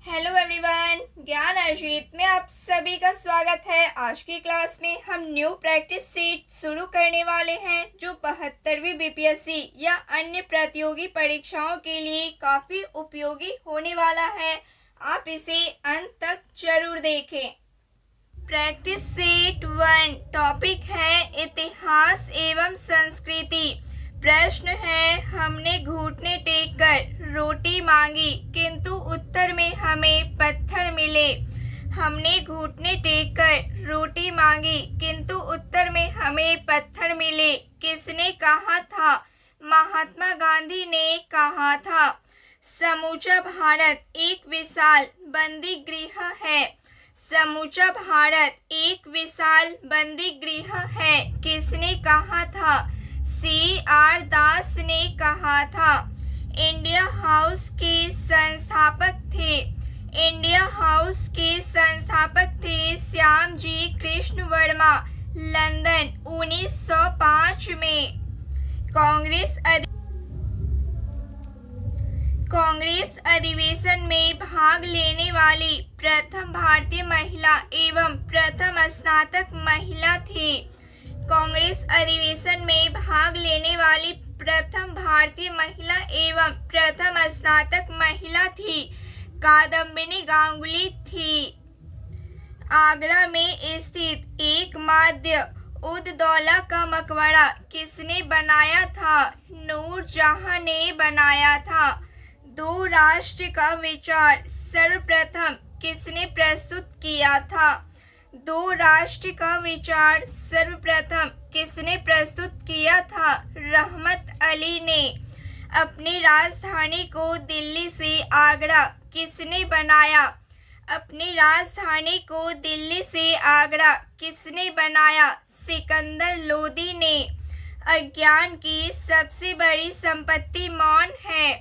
Hello everyone, ज्ञान अर्जित में आप सभी का स्वागत है। आज की क्लास में हम न्यू प्रैक्टिस सीट शुरू करने वाले हैं जो 72वीं बीपीएससी या अन्य प्रतियोगी परीक्षाओं के लिए काफ़ी उपयोगी होने वाला है। आप इसे अंत तक जरूर देखें। प्रैक्टिस सेट 1 टॉपिक है इतिहास एवं संस्कृति। प्रश्न है, हमने घुटने टेक कर रोटी मांगी किंतु उत्तर में हमें पत्थर मिले। हमने घुटने टेक कर रोटी मांगी किंतु उत्तर में हमें पत्थर मिले। किसने कहा था? महात्मा गांधी ने कहा था। समूचा भारत एक विशाल बंदी गृह है। समूचा भारत एक विशाल बंदी गृह है। किसने कहा था? C.R. दास ने कहा था। इंडिया हाउस के संस्थापक थे। इंडिया हाउस के संस्थापक थे श्यामजी कृष्ण वर्मा। लंदन 1905 में। कांग्रेस अधिवेशन में भाग लेने वाली प्रथम भारतीय महिला एवं प्रथम स्नातक महिला थी। कांग्रेस अधिवेशन में भाग लेने वाली प्रथम भारतीय महिला एवं प्रथम स्नातक महिला थी कादम्बिनी गांगुली थी। आगरा में स्थित एकमात्र उद-दौला का मकबरा किसने बनाया था? नूरजहां ने बनाया था। दो राष्ट्र का विचार सर्वप्रथम किसने प्रस्तुत किया था? दो राष्ट्र का विचार सर्वप्रथम किसने प्रस्तुत किया था? रहमत अली ने। अपनी राजधानी को दिल्ली से आगरा किसने बनाया? अपनी राजधानी को दिल्ली से आगरा किसने बनाया? सिकंदर लोदी ने। अज्ञान की सबसे बड़ी संपत्ति मौन है।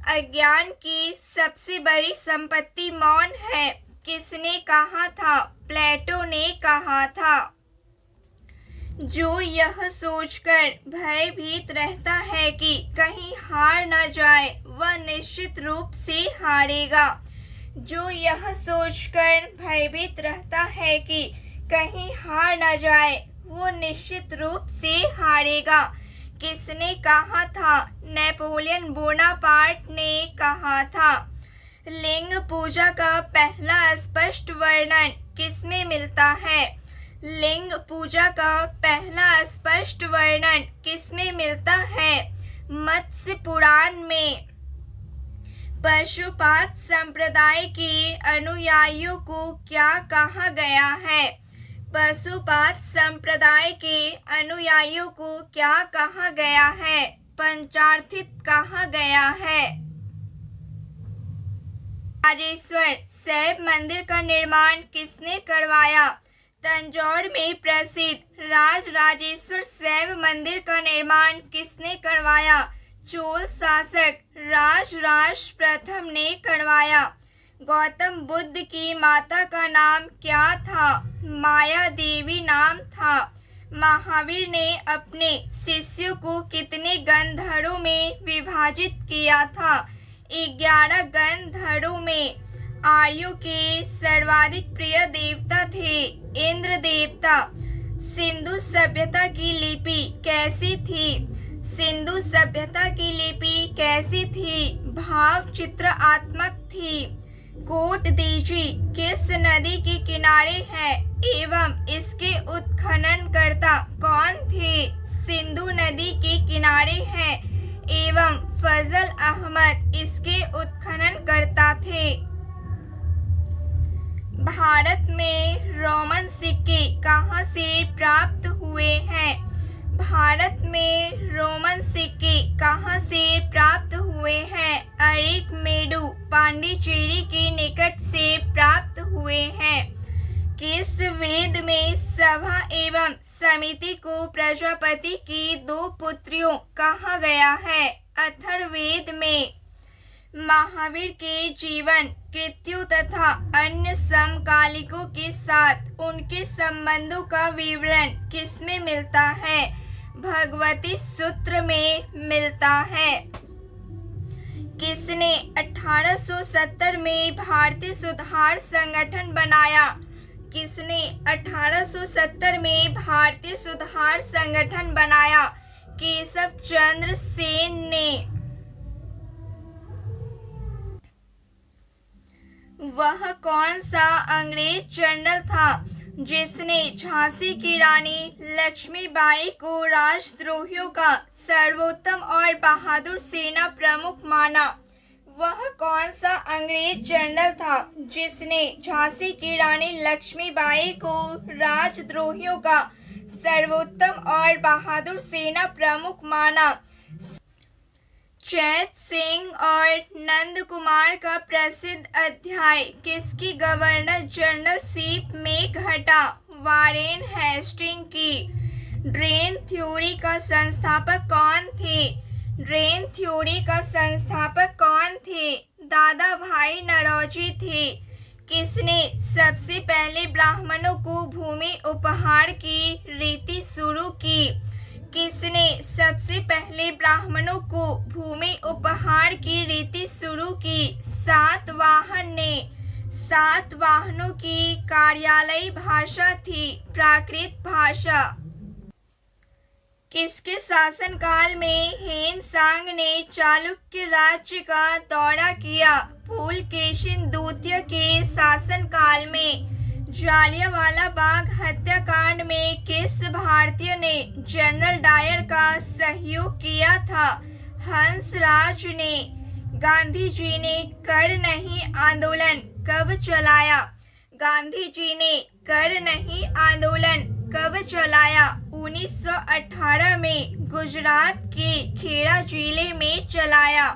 अज्ञान की सबसे बड़ी संपत्ति मौन है। किसने कहा था? प्लेटो ने कहा था। जो यह सोचकर भयभीत रहता है कि कहीं हार न जाए वह निश्चित रूप से हारेगा। जो यह सोचकर भयभीत रहता है कि कहीं हार न जाए वो निश्चित रूप से हारेगा। किसने कहा था? नेपोलियन बोनापार्ट ने कहा था। लिंग पूजा का पहला स्पष्ट वर्णन किसमें मिलता है? लिंग पूजा का पहला स्पष्ट वर्णन किसमें मिलता है? मत्स्य पुराण में। पशुपात संप्रदाय के अनुयायियों को क्या कहा गया है? पशुपात संप्रदाय के अनुयायियों को क्या कहा गया है? पंचार्थित कहा गया है। राजेश्वर शैव मंदिर का निर्माण किसने करवाया? तंजौर में प्रसिद्ध राजराजेश्वर शैव मंदिर का निर्माण किसने करवाया? चोल शासक राजराज प्रथम ने करवाया। गौतम बुद्ध की माता का नाम क्या था? माया देवी नाम था। महावीर ने अपने शिष्यों को कितने गंधर्वों में विभाजित किया था? 11 गंधर्वों में। आर्यों के सर्वाधिक प्रिय देवता थे इंद्र देवता। सिंधु सभ्यता की लिपि कैसी थी? सिंधु सभ्यता की लिपि कैसी थी? भाव चित्रात्मक थी। कोट दीजी किस नदी के किनारे है एवं इसके उत्खननकर्ता कौन थे? सिंधु नदी के किनारे है एवं फजल अहमद इसके उत्खननकर्ता थे। भारत में रोमन सिक्के कहाँ से प्राप्त हुए हैं? भारत में रोमन सिक्के कहाँ से प्राप्त हुए हैं? अरिकमेडु पांडिचेरी के निकट से प्राप्त हुए हैं। किस वेद में सभा एवं समिति को प्रजापति की 2 पुत्रियों कहा गया है? अथर्ववेद में। महावीर के जीवन कृत्यों तथा अन्य समकालिकों के साथ उनके संबंधों का विवरण किसमें मिलता है? भगवती सूत्र में मिलता है। किसने 1870 में भारतीय सुधार संगठन बनाया? किसने 1870 में भारतीय सुधार संगठन बनाया? केशव चंद्र सेन ने। वह कौन सा अंग्रेज जनरल था जिसने झांसी की रानी लक्ष्मीबाई को राजद्रोहियों का सर्वोत्तम और बहादुर सेना प्रमुख माना? वह कौन सा अंग्रेज जनरल था जिसने झांसी की रानी लक्ष्मीबाई को राजद्रोहियों का सर्वोत्तम और बहादुर सेना प्रमुख माना? चैत सिंह और नंद कुमार का प्रसिद्ध अध्याय किसकी गवर्नर जनरलशिप में घटा? वारेन हेस्टिंग की। ड्रेन थ्योरी का संस्थापक कौन थे? ड्रेन थ्योरी का संस्थापक कौन थे? दादा भाई नौरोजी थे। किसने सबसे पहले ब्राह्मणों को भूमि उपहार की रीति शुरू की? किसने सबसे पहले ब्राह्मणों को भूमि उपहार की रीति शुरू की? सातवाहन ने। सातवाहनों की कार्यालयी भाषा थी प्राकृत भाषा। किसके शासनकाल में हेनसांग ने चालुक्य राज्य का दौरा किया? पुलकेशिन द्वितीय के शासनकाल में। जालियांवाला बाग हत्याकांड में किस भारतीय ने जनरल डायर का सहयोग किया था? हंसराज ने। गांधी जी ने कर नहीं आंदोलन कब चलाया? गांधी जी ने कर नहीं आंदोलन कब चलाया? 1918 में गुजरात के खेड़ा जिले में चलाया।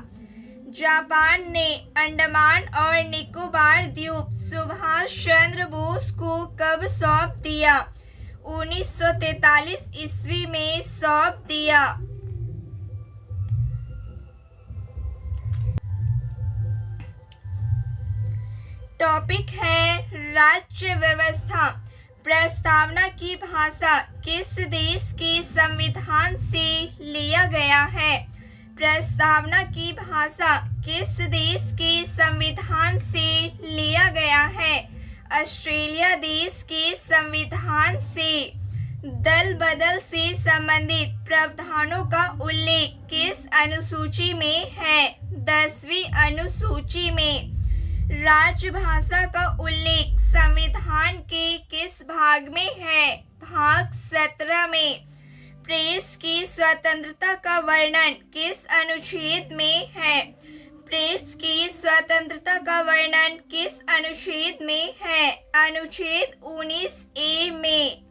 जापान ने अंडमान और निकोबार द्वीप सुभाष चंद्र बोस को कब सौंप दिया? 1943 ईस्वी में सौंप दिया। टॉपिक है राज्य व्यवस्था। प्रस्तावना की भाषा किस देश के संविधान से लिया गया है? प्रस्तावना की भाषा किस देश के संविधान से लिया गया है? ऑस्ट्रेलिया देश के संविधान से। दल बदल से संबंधित प्रावधानों का उल्लेख किस अनुसूची में है? 10वीं अनुसूची में। राजभाषा का उल्लेख संविधान के किस भाग में है? भाग 17 में। प्रेस की स्वतंत्रता का वर्णन किस अनुच्छेद में है? प्रेस की स्वतंत्रता का वर्णन किस अनुच्छेद में है? अनुच्छेद 19A में।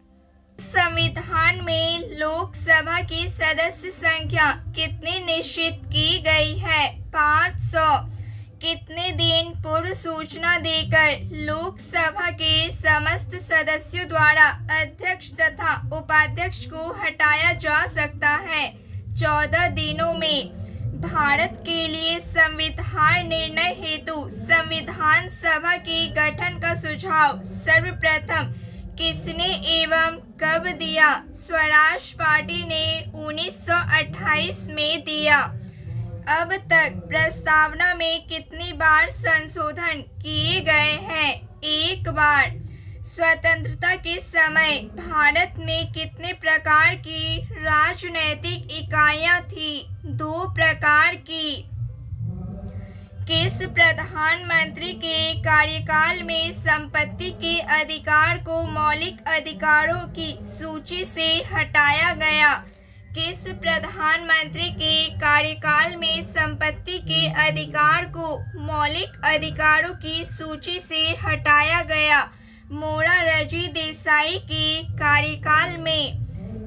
संविधान में लोकसभा की सदस्य संख्या कितनी निश्चित की गई है? 500। कितने दिन पूर्व सूचना देकर लोकसभा के समस्त सदस्यों द्वारा अध्यक्ष तथा उपाध्यक्ष को हटाया जा सकता है? 14 दिनों में। भारत के लिए संविधान निर्णय हेतु संविधान सभा के गठन का सुझाव सर्वप्रथम किसने एवं कब दिया? स्वराज पार्टी ने 1928 में दिया। अब तक प्रस्तावना में कितनी बार संशोधन किए गए हैं? 1 बार। स्वतंत्रता के समय भारत में कितने प्रकार की राजनैतिक इकाइयां थी? 2 प्रकार की। किस प्रधानमंत्री के कार्यकाल में संपत्ति के अधिकार को मौलिक अधिकारों की सूची से हटाया गया? किस प्रधानमंत्री के कार्यकाल में संपत्ति के अधिकार को मौलिक अधिकारों की सूची से हटाया गया? मोरारजी देसाई के कार्यकाल में।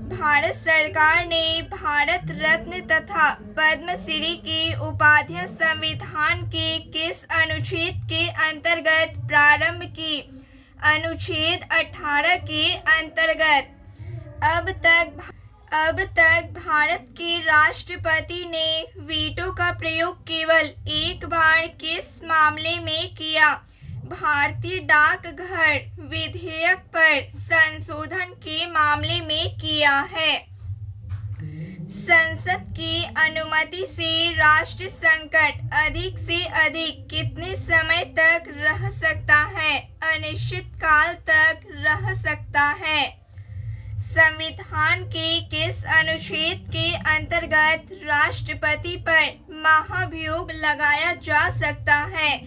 भारत सरकार ने भारत रत्न तथा पद्मश्री की उपाधियां संविधान के किस अनुच्छेद के अंतर्गत प्रारंभ की? अनुच्छेद 18 के अंतर्गत। अब तक भारत के राष्ट्रपति ने वीटो का प्रयोग केवल 1 बार किस मामले में किया? भारतीय डाकघर विधेयक पर संशोधन के मामले में किया है। संसद की अनुमति से राष्ट्र संकट अधिक से अधिक कितने समय तक रह सकता है? अनिश्चित काल तक रह सकता है। संविधान के किस अनुच्छेद के अंतर्गत राष्ट्रपति पर महाभियोग लगाया जा सकता है?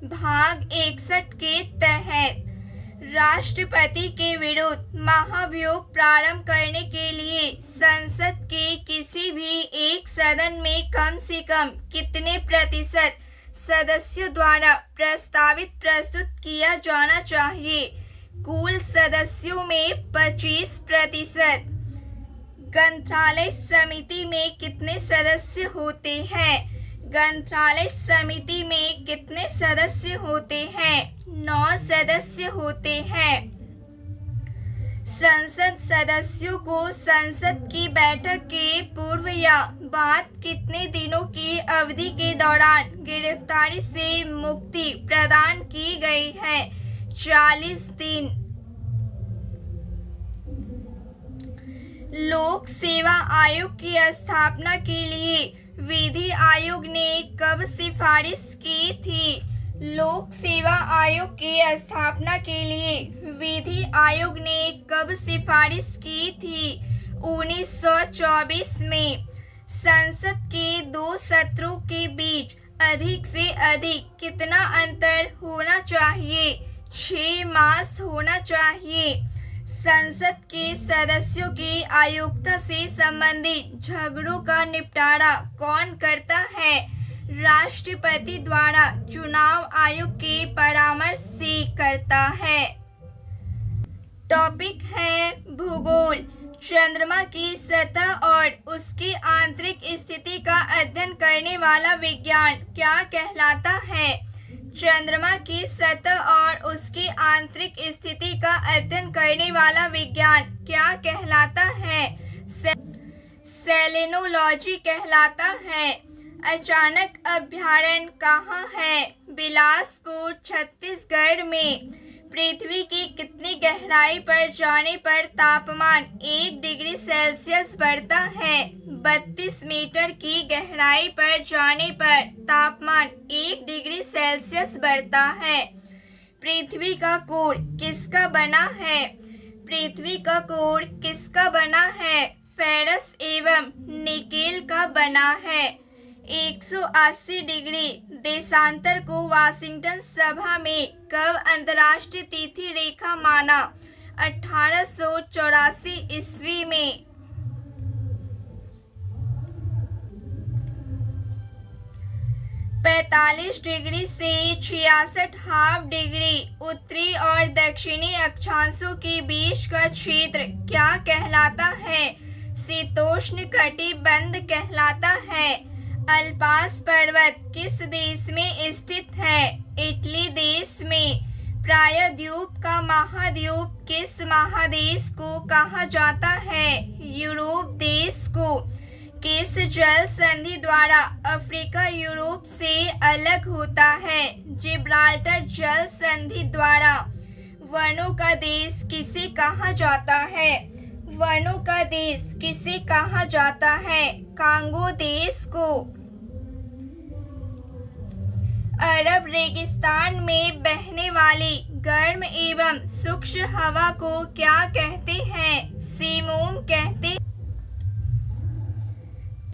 भाग 61 के तहत। राष्ट्रपति के विरुद्ध महाभियोग प्रारंभ करने के लिए संसद के किसी भी एक सदन में कम से कम कितने प्रतिशत सदस्यों द्वारा प्रस्तावित प्रस्तुत किया जाना चाहिए? कुल सदस्यों में 25%। ग्रंथालय समिति में कितने सदस्य होते हैं? ग्रंथालय समिति में कितने सदस्य होते हैं? 9 सदस्य होते हैं। संसद सदस्यों को संसद की बैठक के पूर्व या बाद कितने दिनों की अवधि के दौरान गिरफ्तारी से मुक्ति प्रदान की गई है? 40 दिन। लोक सेवा आयोग की स्थापना के लिए विधि आयोग ने कब सिफारिश की थी? लोक सेवा आयोग की स्थापना के लिए विधि आयोग ने कब सिफारिश की थी? 1924 में। संसद के 2 सत्रों के बीच अधिक से अधिक कितना अंतर होना चाहिए? 6 मास होना चाहिए। संसद के सदस्यों की आयोग्यता से संबंधित झगड़ों का निपटारा कौन करता है? राष्ट्रपति द्वारा चुनाव आयोग के परामर्श से करता है। टॉपिक है भूगोल। चंद्रमा की सतह और उसकी आंतरिक स्थिति का अध्ययन करने वाला विज्ञान क्या कहलाता है? चंद्रमा की सतह और उसकी आंतरिक स्थिति का अध्ययन करने वाला विज्ञान क्या कहलाता है? सेलेनोलॉजी कहलाता है। अचानक अभयारण्य कहाँ है? बिलासपुर, छत्तीसगढ़ में। पृथ्वी की कितनी गहराई पर जाने पर तापमान 1 डिग्री सेल्सियस बढ़ता है? 32 मीटर की गहराई पर जाने पर तापमान 1 डिग्री सेल्सियस बढ़ता है। पृथ्वी का कोर किसका बना है? पृथ्वी का कोर किसका बना है? फेरस एवं निकेल का बना है। 180 डिग्री देशांतर को वाशिंगटन सभा में कब अंतर्राष्ट्रीय तिथि रेखा माना? 1884 ईस्वी में। पैंतालीस डिग्री से 66 हाफ डिग्री उत्तरी और दक्षिणी अक्षांशों के बीच का क्षेत्र क्या कहलाता है? शीतोष्ण कटिबंध कहलाता है। अल्पास पर्वत किस देश में स्थित है? इटली देश में। प्रायद्वीप का महाद्वीप किस महादेश को कहा जाता है? यूरोप देश को। किस जल संधि द्वारा अफ्रीका यूरोप से अलग होता है? जिब्राल्टर जल संधि द्वारा। वनों का देश किसे कहा जाता है? वनों का देश किसे कहा जाता है? कांगो देश को। अरब रेगिस्तान में बहने वाली गर्म एवं शुष्क हवा को क्या कहते हैं? सीमूम कहते।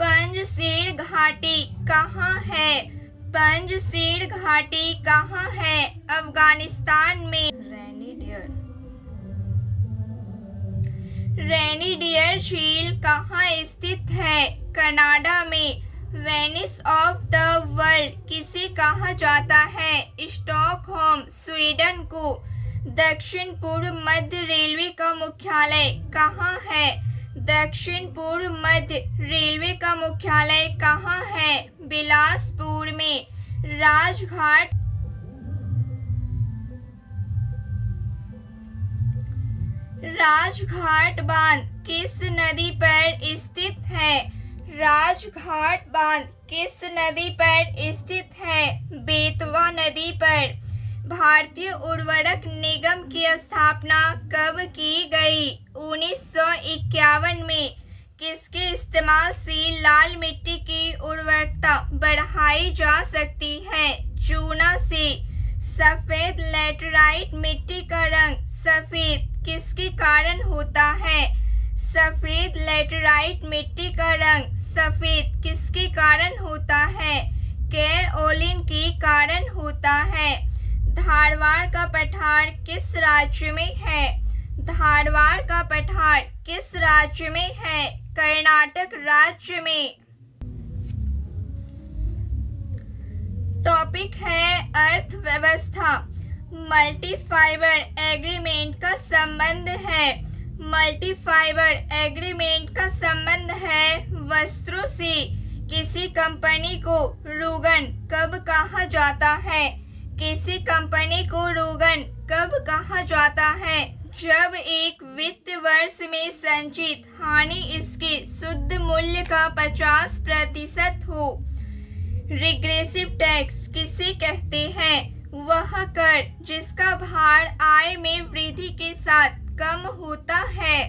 पंजशीर घाटी कहाँ है? पंजशीर घाटी कहाँ है? अफगानिस्तान में। रेनिडियर झील कहाँ स्थित है? कनाडा में। वेनिस ऑफ द वर्ल्ड किसे कहा जाता है? स्टॉकहोम, स्वीडन को। दक्षिण पूर्व मध्य रेलवे का मुख्यालय कहाँ है? दक्षिण पूर्व मध्य रेलवे का मुख्यालय कहाँ है? बिलासपुर में। राजघाट राजघाट बांध किस नदी पर स्थित है? राजघाट बांध किस नदी पर स्थित है? बेतवा नदी पर। भारतीय उर्वरक निगम की स्थापना कब की गई? 1951 में। किसके इस्तेमाल इस्तेमाल से लाल मिट्टी की उर्वरकता बढ़ाई जा सकती है। चूना से सफेद लैटेराइट मिट्टी का रंग सफेद किसके कारण होता है? सफेद लैटेराइट मिट्टी का रंग सफेद किसके कारण होता है? केओलिन के कारण होता है। धारवाड़ का पठार किस राज्य में है? धारवाड़ का पठार किस राज्य में है? कर्नाटक राज्य में। टॉपिक है अर्थव्यवस्था। मल्टी फाइबर एग्रीमेंट का संबंध है। मल्टी फाइबर एग्रीमेंट का संबंध है वस्त्रों से। किसी कंपनी को रुगन कब कहा जाता है? किसी कंपनी को रुगन कब कहा जाता है? जब एक वित्त वर्ष में संचित हानि इसके शुद्ध मूल्य का 50% हो। रिग्रेसिव टैक्स किसे कहते हैं? वह कर जिसका भार आय में वृद्धि के साथ कम होता है।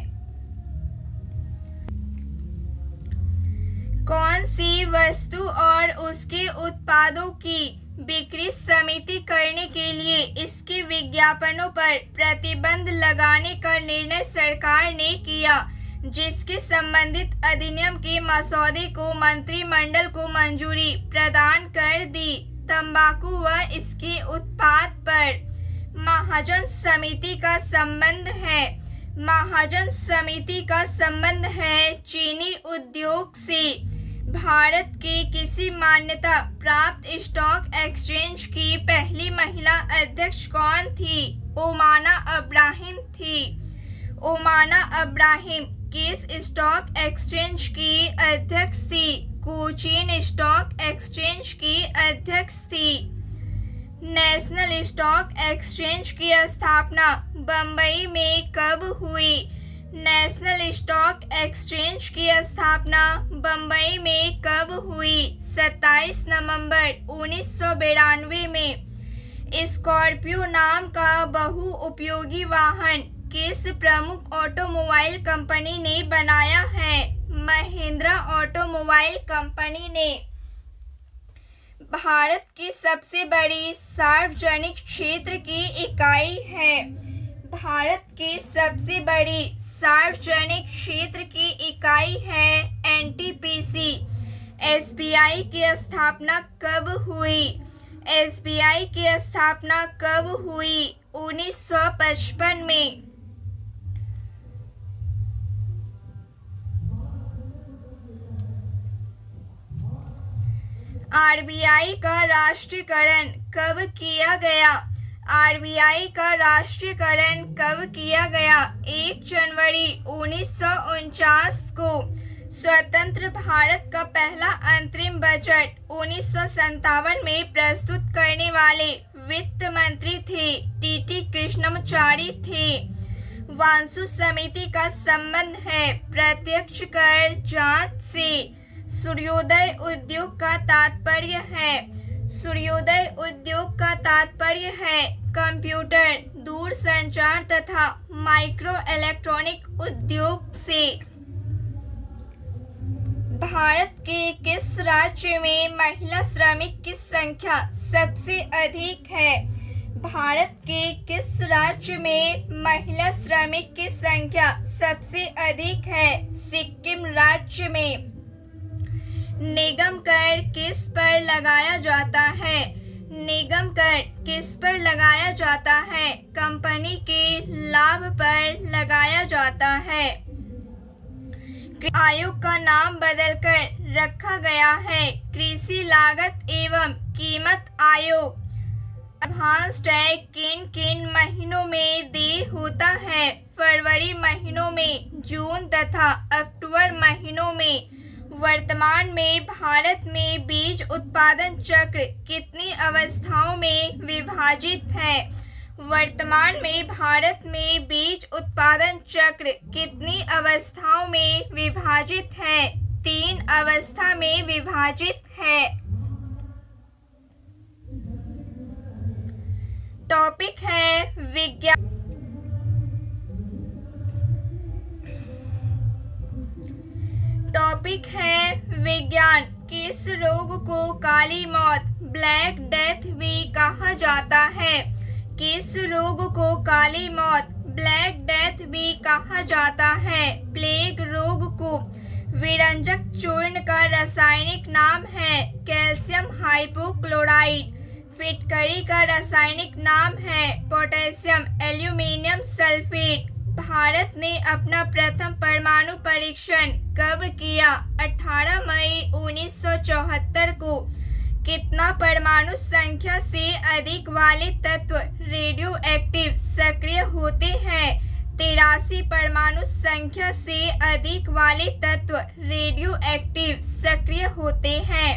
कौन सी वस्तु और उसके उत्पादों की बिक्री समिति करने के लिए इसके विज्ञापनों पर प्रतिबंध लगाने का निर्णय सरकार ने किया, जिसके संबंधित अधिनियम के मसौदे को मंत्रिमंडल को मंजूरी प्रदान कर दी? तंबाकू व इसके उत्पाद पर महाजन समिति का संबंध है। महाजन समिति का संबंध है चीनी उद्योग से। भारत के किसी मान्यता प्राप्त स्टॉक एक्सचेंज की पहली महिला अध्यक्ष कौन थी? ओमाना अब्राहिम थी। ओमाना अब्राहिम किस स्टॉक एक्सचेंज की अध्यक्ष थी? कोचीन स्टॉक एक्सचेंज की अध्यक्ष थी। नेशनल स्टॉक एक्सचेंज की स्थापना बम्बई में कब हुई? नेशनल स्टॉक एक्सचेंज की स्थापना बम्बई में कब हुई? 27 नवंबर 1992 में। स्कॉर्पियो नाम का बहुउपयोगी वाहन किस प्रमुख ऑटोमोबाइल कंपनी ने बनाया है? महिंद्रा ऑटोमोबाइल कंपनी ने। भारत की सबसे बड़ी सार्वजनिक क्षेत्र की इकाई है। भारत की सबसे बड़ी सार्वजनिक क्षेत्र की इकाई है एनटीपीसी। एसबीआई की स्थापना कब हुई? एसबीआई की स्थापना कब हुई? 1955 में। आरबीआई का राष्ट्रीयकरण कब किया गया? आरबीआई का राष्ट्रीयकरण कब किया गया? 1 जनवरी 1949 को। स्वतंत्र भारत का पहला अंतरिम बजट 1957 में प्रस्तुत करने वाले वित्त मंत्री थे टीटी कृष्णमाचारी थे। वांसु समिति का संबंध है प्रत्यक्ष कर जांच से। सूर्योदय उद्योग का तात्पर्य है। सूर्योदय उद्योग का तात्पर्य है कंप्यूटर, दूरसंचार तथा माइक्रो इलेक्ट्रॉनिक उद्योग से। भारत के किस राज्य में महिला श्रमिक की संख्या सबसे अधिक है? भारत के किस राज्य में महिला श्रमिक की संख्या सबसे अधिक है? सिक्किम राज्य में। निगम कर किस पर लगाया जाता है? निगम कर किस पर लगाया जाता है? कंपनी के लाभ पर लगाया जाता है। आयोग का नाम बदलकर रखा गया है कृषि लागत एवं कीमत आयोग। लाभांश तय किन किन महीनों में देय होता है? फरवरी महीनों में, जून तथा अक्टूबर महीनों में। वर्तमान में भारत में बीज उत्पादन चक्र कितनी अवस्थाओं में विभाजित है? वर्तमान में भारत में बीज उत्पादन चक्र कितनी अवस्थाओं में विभाजित है? 3 अवस्था में विभाजित है। टॉपिक है विज्ञान। टॉपिक टॉपिक है विज्ञान। किस रोग को काली मौत ब्लैक डेथ भी कहा जाता है? किस रोग को काली मौत ब्लैक डेथ भी कहा जाता है? प्लेग रोग को विरंजक चूर्ण का रासायनिक नाम है कैल्शियम हाइपोक्लोराइड। फिटकरी का रासायनिक नाम है पोटेशियम एल्यूमिनियम सल्फेट। भारत ने अपना प्रथम परमाणु परीक्षण कब किया? 18 मई 1974 को। कितना परमाणु संख्या से अधिक वाले तत्व रेडियो एक्टिव सक्रिय होते हैं? 83 परमाणु संख्या से अधिक वाले तत्व रेडियो एक्टिव सक्रिय होते हैं।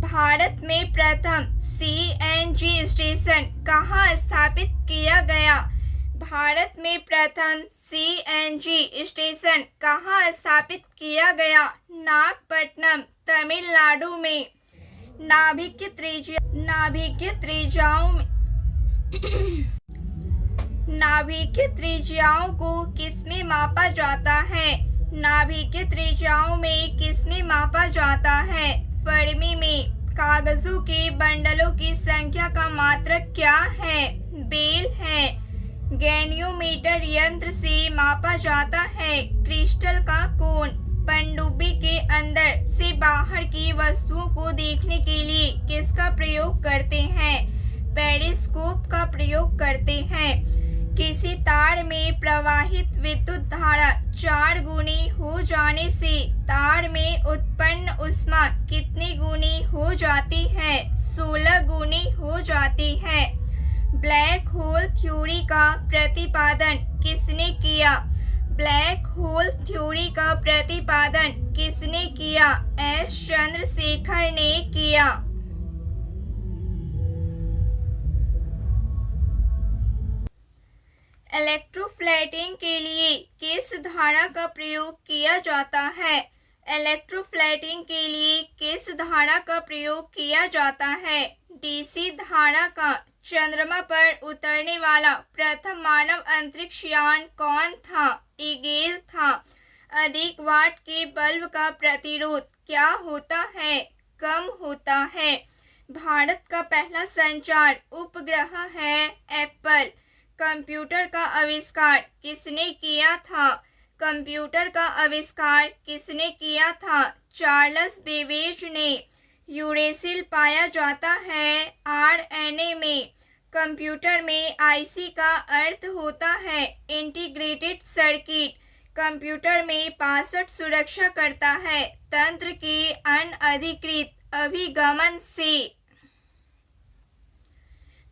भारत में प्रथम CNG स्टेशन कहाँ स्थापित किया गया? भारत में प्रथम CNG स्टेशन कहाँ स्थापित किया गया? नागपट्टनम तमिलनाडु में। नाभिकीय त्रिज्याओं को किसमें मापा जाता है? नाभिकीय त्रिज्याओं में किसमें मापा जाता है? फर्मी में। कागजों के बंडलों की संख्या का मात्रक क्या है? बेल है। गैनियोमीटर यंत्र से मापा जाता है क्रिस्टल का कोण। पनडुब्बी के अंदर से बाहर की वस्तुओं को देखने के लिए किसका प्रयोग करते हैं? पेरिस्कोप का प्रयोग करते हैं। किसी तार में प्रवाहित विद्युत धारा 4 गुनी हो जाने से तार में उत्पन्न ऊष्मा कितनी गुनी हो जाती है? 16 गुनी हो जाती है। ब्लैक होल थ्योरी का प्रतिपादन किसने किया? ब्लैक होल थ्योरी का प्रतिपादन किसने किया? S चंद्रशेखर ने किया। इलेक्ट्रोप्लेटिंग के लिए किस धारा का प्रयोग किया जाता है? इलेक्ट्रोप्लेटिंग के लिए किस धारा का प्रयोग किया जाता है? DC धारा का। चंद्रमा पर उतरने वाला प्रथम मानव अंतरिक्ष यान कौन था? ईगल था। अधिक वाट के बल्ब का प्रतिरोध क्या होता है? कम होता है। भारत का पहला संचार उपग्रह है एप्पल। कंप्यूटर का आविष्कार किसने किया था? कंप्यूटर का आविष्कार किसने किया था? चार्ल्स बेबेज ने। यूरेसिल पाया जाता है RNA में। कंप्यूटर में IC का अर्थ होता है इंटीग्रेटेड सर्किट। कंप्यूटर में पासवर्ड सुरक्षा करता है तंत्र के अनधिकृत अभिगमन से।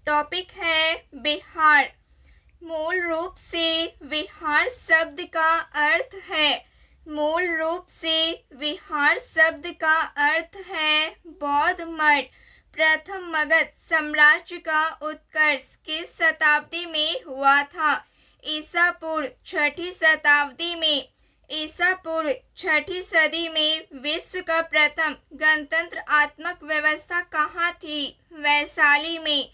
टॉपिक है बिहार। मूल रूप से विहार शब्द का अर्थ है। मूल रूप से विहार शब्द का अर्थ है बौद्ध मठ। प्रथम मगध साम्राज्य का उत्कर्ष किस शताब्दी में हुआ था? ईसा पूर्व 6ठी शताब्दी में। ईसा पूर्व 6ठी सदी में विश्व का प्रथम गणतंत्रात्मक व्यवस्था कहाँ थी? वैशाली में।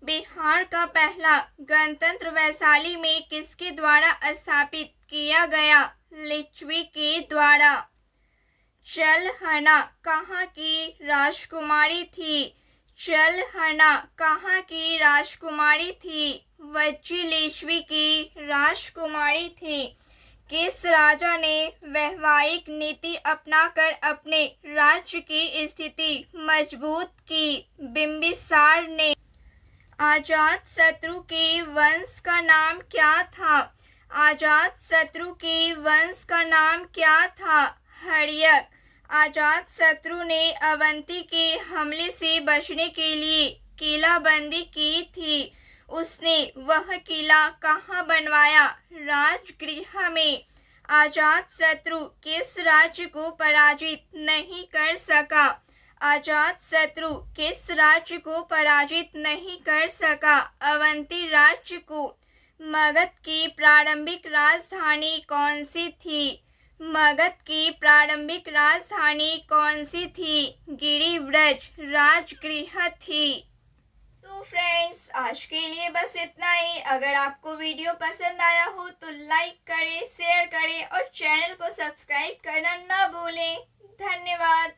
बिहार का पहला गणतंत्र वैशाली में किसके द्वारा स्थापित किया गया? लिच्छवी के द्वारा। चलहना कहाँ की राजकुमारी थी? चलहना कहाँ की राजकुमारी थी? वज्जिलेश्वी की राजकुमारी थी। किस राजा ने वैवाहिक नीति अपनाकर अपने राज्य की स्थिति मजबूत की? बिंबिसार ने। अजातशत्रु के वंश का नाम क्या था? अजातशत्रु के वंश का नाम क्या था? हर्यक। अजातशत्रु ने अवंती के हमले से बचने के लिए किलाबंदी की थी। उसने वह किला कहाँ बनवाया? राजगृह में। अजातशत्रु किस राज्य को पराजित नहीं कर सका? अजातशत्रु किस राज्य को पराजित नहीं कर सका? अवंती राज्य को। मगध की प्रारंभिक राजधानी कौन सी थी? मगध की प्रारंभिक राजधानी कौन सी थी? गिरिव्रज राजगृह थी। तो फ्रेंड्स, आज के लिए बस इतना ही। अगर आपको वीडियो पसंद आया हो तो लाइक करें, शेयर करें और चैनल को सब्सक्राइब करना ना भूलें। धन्यवाद।